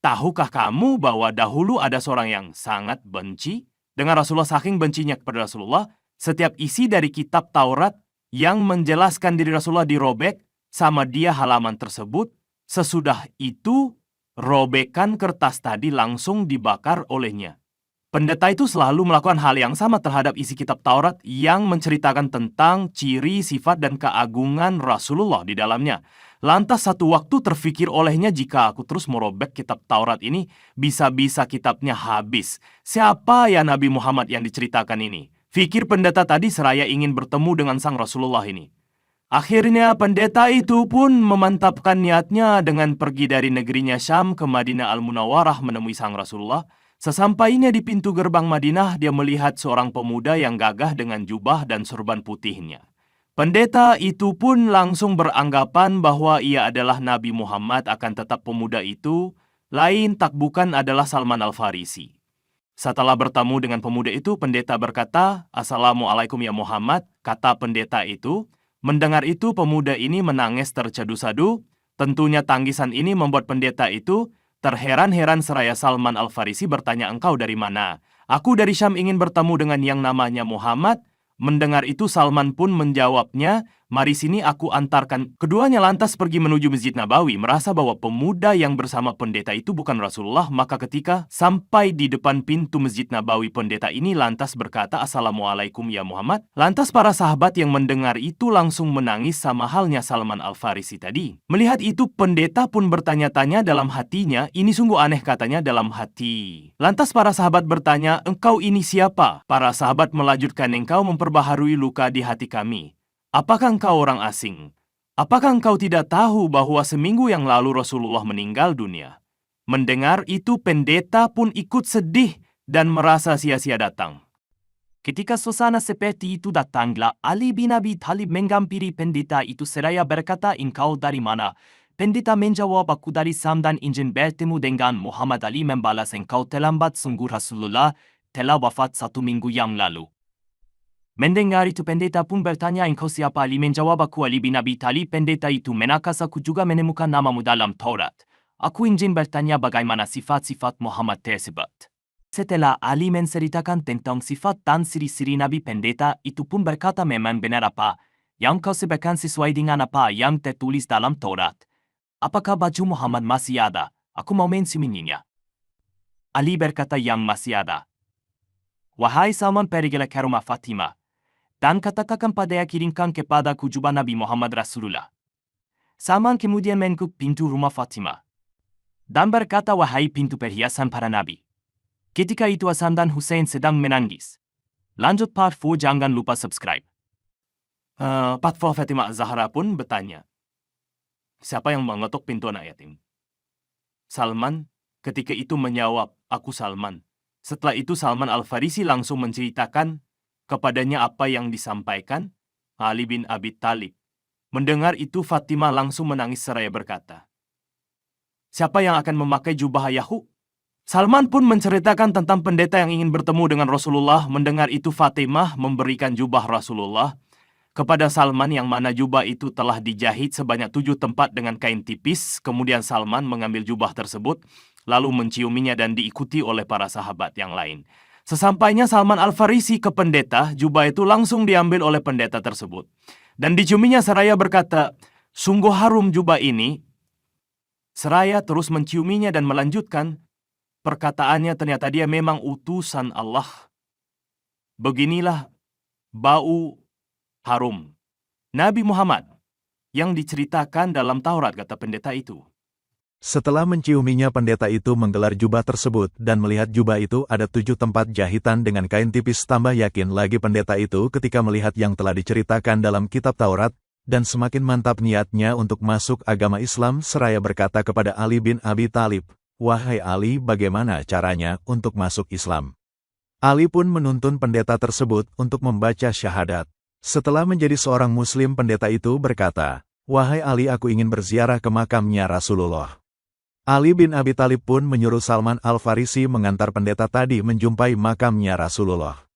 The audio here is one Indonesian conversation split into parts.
tahukah kamu bahwa dahulu ada seorang yang sangat benci dengan Rasulullah, saking bencinya kepada Rasulullah, setiap isi dari kitab Taurat yang menjelaskan diri Rasulullah dirobek sama dia halaman tersebut. Sesudah itu, robekan kertas tadi langsung dibakar olehnya. Pendeta itu selalu melakukan hal yang sama terhadap isi kitab Taurat yang menceritakan tentang ciri, sifat, dan keagungan Rasulullah di dalamnya. Lantas satu waktu terfikir olehnya, jika aku terus merobek kitab Taurat ini, bisa-bisa kitabnya habis. Siapa ya Nabi Muhammad yang diceritakan ini? Fikir pendeta tadi seraya ingin bertemu dengan sang Rasulullah ini. Akhirnya pendeta itu pun memantapkan niatnya dengan pergi dari negerinya Syam ke Madinah Al-Munawwarah menemui sang Rasulullah. Sesampainya di pintu gerbang Madinah, dia melihat seorang pemuda yang gagah dengan jubah dan sorban putihnya. Pendeta itu pun langsung beranggapan bahwa ia adalah Nabi Muhammad, akan tetap pemuda itu lain tak bukan adalah Salman Al-Farisi. Setelah bertemu dengan pemuda itu, pendeta berkata, "Assalamualaikum ya Muhammad," kata pendeta itu. Mendengar itu, pemuda ini menangis tersedu-sedu. Tentunya tangisan ini membuat pendeta itu terheran-heran seraya Salman Al-Farisi bertanya, "Engkau dari mana?" "Aku dari Syam, ingin bertemu dengan yang namanya Muhammad." Mendengar itu, Salman pun menjawabnya, "Mari sini aku antarkan." Keduanya lantas pergi menuju Masjid Nabawi, merasa bahwa pemuda yang bersama pendeta itu bukan Rasulullah. Maka ketika sampai di depan pintu Masjid Nabawi, pendeta ini lantas berkata, "Assalamualaikum ya Muhammad." Lantas para sahabat yang mendengar itu langsung menangis sama halnya Salman Al-Farisi tadi. Melihat itu, pendeta pun bertanya-tanya dalam hatinya, "Ini sungguh aneh," katanya dalam hati. Lantas para sahabat bertanya, "Engkau ini siapa?" Para sahabat melanjutkan, "Engkau memperbaharui luka di hati kami. Apakah engkau orang asing? Apakah engkau tidak tahu bahwa seminggu yang lalu Rasulullah meninggal dunia?" Mendengar itu, pendeta pun ikut sedih dan merasa sia-sia datang. Ketika suasana seperti itu datanglah Ali bin Abi Thalib menghampiri pendeta itu seraya berkata, "Engkau dari mana?" Pendeta menjawab, "Aku dari Sam dan ingin bertemu dengan Muhammad." Ali membalas, "Engkau terlambat, sungguh Rasulullah telah wafat 1 minggu yang lalu." Mendengar itu, pendeta pun bertanya, "Engkau siapa?" Ali menjawab, "Aku Ali bin Abi Thalib." Pendeta itu menakas, "Aku juga menemukan namamu dalam Taurat. Aku ingin bertanya bagaimana sifat-sifat Muhammad tersebut." Setelah Ali menceritakan tentang sifat dan ciri-ciri Nabi, pendeta itu pun berkata, "Memang benar apa yang kau sebutkan sesuai dengan apa yang tertulis dalam Taurat. Apakah baju Muhammad masih ada? Aku mau mensuminyinya." Ali berkata, "Yang masih ada. Wahai Salman, pergilah ke rumah Fatimah dan katakan padanya, kirimkan kepadaku jubah Nabi Muhammad Rasulullah." Salman kemudian mengetuk pintu rumah Fatimah dan berkata, "Wahai pintu perhiasan para nabi." Ketika itu Hasan dan Hussein sedang menangis. Lanjut part 4, jangan lupa subscribe. Fatwa Fatimah Zahra pun bertanya, "Siapa yang mengetuk pintu anak yatim?" Salman ketika itu menjawab, "Aku Salman." Setelah itu Salman Al-Farisi langsung menceritakan kepadanya apa yang disampaikan Ali bin Abi Thalib. Mendengar itu, Fatimah langsung menangis seraya berkata, "Siapa yang akan memakai jubah ayahku?" Salman pun menceritakan tentang pendeta yang ingin bertemu dengan Rasulullah. Mendengar itu, Fatimah memberikan jubah Rasulullah kepada Salman, yang mana jubah itu telah dijahit sebanyak 7 tempat dengan kain tipis. Kemudian Salman mengambil jubah tersebut, lalu menciuminya dan diikuti oleh para sahabat yang lain. Sesampainya Salman Al-Farisi ke pendeta, jubah itu langsung diambil oleh pendeta tersebut dan diciuminya seraya berkata, "Sungguh harum jubah ini." Seraya terus menciuminya dan melanjutkan, perkataannya, ternyata dia memang utusan Allah. Beginilah bau harum Nabi Muhammad yang diceritakan dalam Taurat, kata pendeta itu. Setelah menciuminya, pendeta itu menggelar jubah tersebut dan melihat jubah itu ada 7 tempat jahitan dengan kain tipis. Tambah yakin lagi pendeta itu ketika melihat yang telah diceritakan dalam kitab Taurat, dan semakin mantap niatnya untuk masuk agama Islam seraya berkata kepada Ali bin Abi Thalib, "Wahai Ali, bagaimana caranya untuk masuk Islam?" Ali pun menuntun pendeta tersebut untuk membaca syahadat. Setelah menjadi seorang muslim, pendeta itu berkata, "Wahai Ali, aku ingin berziarah ke makamnya Rasulullah." Ali bin Abi Thalib pun menyuruh Salman Al-Farisi mengantar pendeta tadi menjumpai makamnya Rasulullah.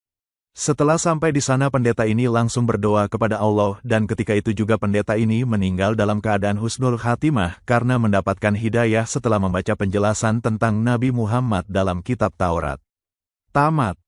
Setelah sampai di sana pendeta ini langsung berdoa kepada Allah dan ketika itu juga pendeta ini meninggal dalam keadaan husnul khatimah karena mendapatkan hidayah setelah membaca penjelasan tentang Nabi Muhammad dalam kitab Taurat. Tamat.